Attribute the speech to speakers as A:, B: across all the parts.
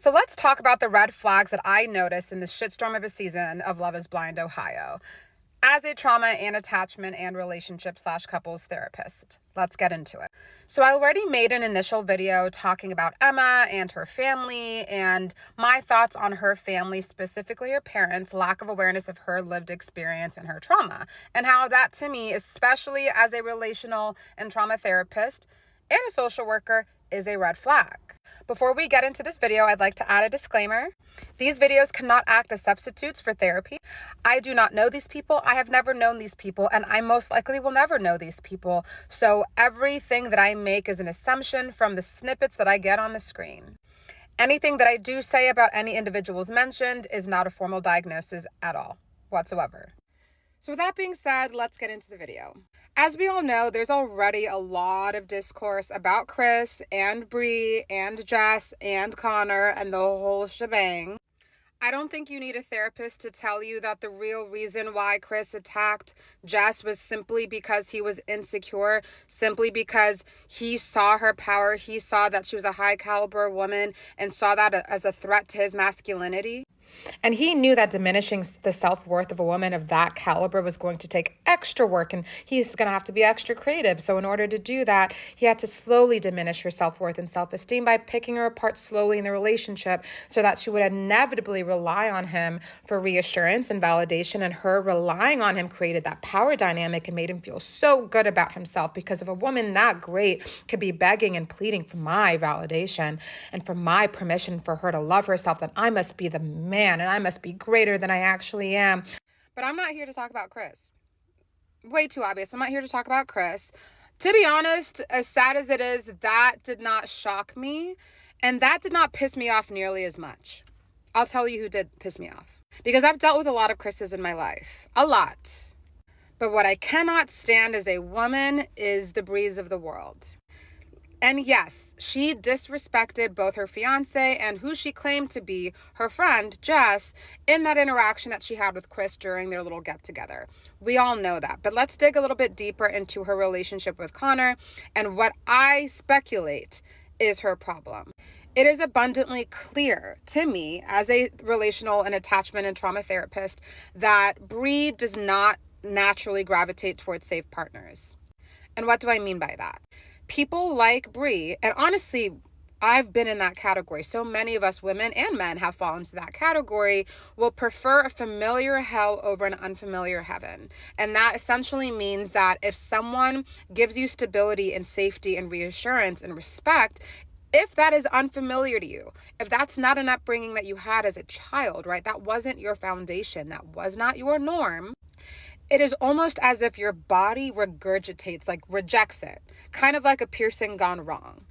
A: So let's talk about the red flags that I noticed in the shitstorm of a season of Love is Blind Ohio as a trauma and attachment and relationship / couples therapist. Let's get into it. So I already made an initial video talking about Emma and her family and my thoughts on her family, specifically her parents' lack of awareness of her lived experience and her trauma, and how that to me, especially as a relational and trauma therapist and a social worker, is a red flag. Before we get into this video, I'd like to add a disclaimer. These videos cannot act as substitutes for therapy. I do not know these people. I have never known these people, and I most likely will never know these people. So everything that I make is an assumption from the snippets that I get on the screen. Anything that I do say about any individuals mentioned is not a formal diagnosis at all, whatsoever. So with that being said, let's get into the video. As we all know, there's already a lot of discourse about Chris and Bree and Jess and Connor and the whole shebang. I don't think you need a therapist to tell you that the real reason why Chris attacked Jess was simply because he was insecure, simply because he saw her power, he saw that she was a high caliber woman and saw that as a threat to his masculinity. And he knew that diminishing the self-worth of a woman of that caliber was going to take extra work, and he's going to have to be extra creative. So in order to do that, he had to slowly diminish her self-worth and self-esteem by picking her apart slowly in the relationship so that she would inevitably rely on him for reassurance and validation. And her relying on him created that power dynamic and made him feel so good about himself, because if a woman that great could be begging and pleading for my validation and for my permission for her to love herself, then I must be the man and I must be greater than I actually am. But I'm not here to talk about Chris. Way too obvious. I'm not here to talk about Chris. To be honest, as sad as it is, that did not shock me, and that did not piss me off nearly as much. I'll tell you who did piss me off, because I've dealt with a lot of Chris's in my life. A lot. But what I cannot stand as a woman is the Brees of the world. And yes, she disrespected both her fiance and who she claimed to be her friend, Jess, in that interaction that she had with Chris during their little get-together. We all know that. But let's dig a little bit deeper into her relationship with Connor and what I speculate is her problem. It is abundantly clear to me as a relational and attachment and trauma therapist that Bree does not naturally gravitate towards safe partners. And what do I mean by that? People like Bree, and honestly, I've been in that category. So many of us women and men have fallen into that category, will prefer a familiar hell over an unfamiliar heaven. And that essentially means that if someone gives you stability and safety and reassurance and respect, if that is unfamiliar to you, if that's not an upbringing that you had as a child, right? That wasn't your foundation. That was not your norm. It is almost as if your body regurgitates, like rejects it, kind of like a piercing gone wrong.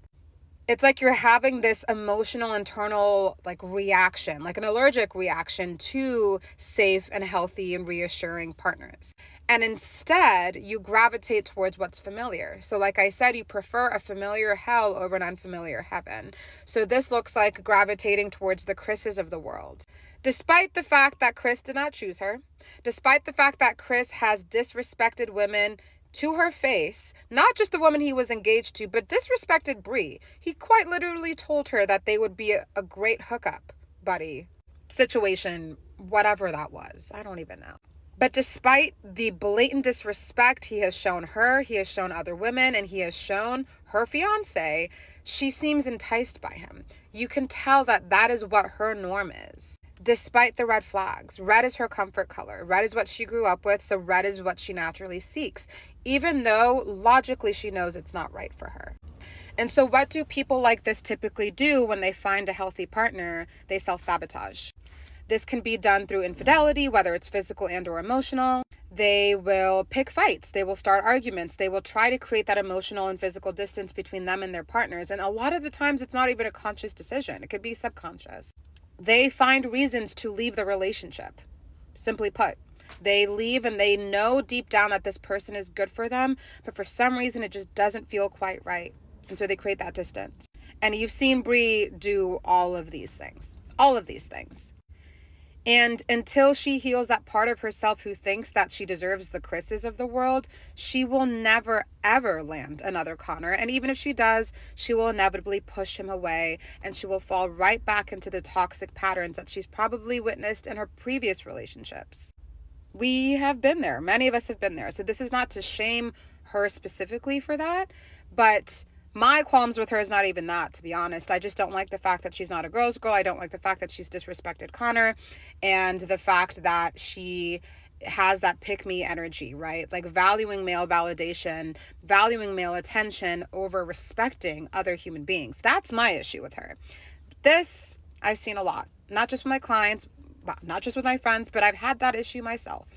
A: It's like you're having this emotional internal reaction, like an allergic reaction to safe and healthy and reassuring partners. And instead, you gravitate towards what's familiar. So like I said, you prefer a familiar hell over an unfamiliar heaven. So this looks like gravitating towards the Chris's of the world. Despite the fact that Chris did not choose her, despite the fact that Chris has disrespected women to her face, not just the woman he was engaged to, but disrespected Bree. He quite literally told her that they would be a great hookup buddy situation, whatever that was. I don't even know. But despite the blatant disrespect he has shown her, he has shown other women, and he has shown her fiance, she seems enticed by him. You can tell that that is what her norm is. Despite the red flags, red is her comfort color. Red is what she grew up with, so red is what she naturally seeks, even though logically she knows it's not right for her. And so what do people like this typically do when they find a healthy partner? They self-sabotage. This can be done through infidelity, whether it's physical and or emotional. They will pick fights. They will start arguments. They will try to create that emotional and physical distance between them and their partners. And a lot of the times it's not even a conscious decision. It could be subconscious. They find reasons to leave the relationship. Simply put, they leave and they know deep down that this person is good for them, but for some reason it just doesn't feel quite right. And so they create that distance. And you've seen Bree do all of these things. All of these things. And until she heals that part of herself who thinks that she deserves the Chris's of the world, she will never, ever land another Connor. And even if she does, she will inevitably push him away, and she will fall right back into the toxic patterns that she's probably witnessed in her previous relationships. We have been there. Many of us have been there. So this is not to shame her specifically for that, but my qualms with her is not even that, to be honest. I just don't like the fact that she's not a girl's girl. I don't like the fact that she's disrespected Connor, and the fact that she has that pick me energy, right? Like valuing male validation, valuing male attention over respecting other human beings. That's my issue with her. This I've seen a lot, not just with my clients, not just with my friends, but I've had that issue myself.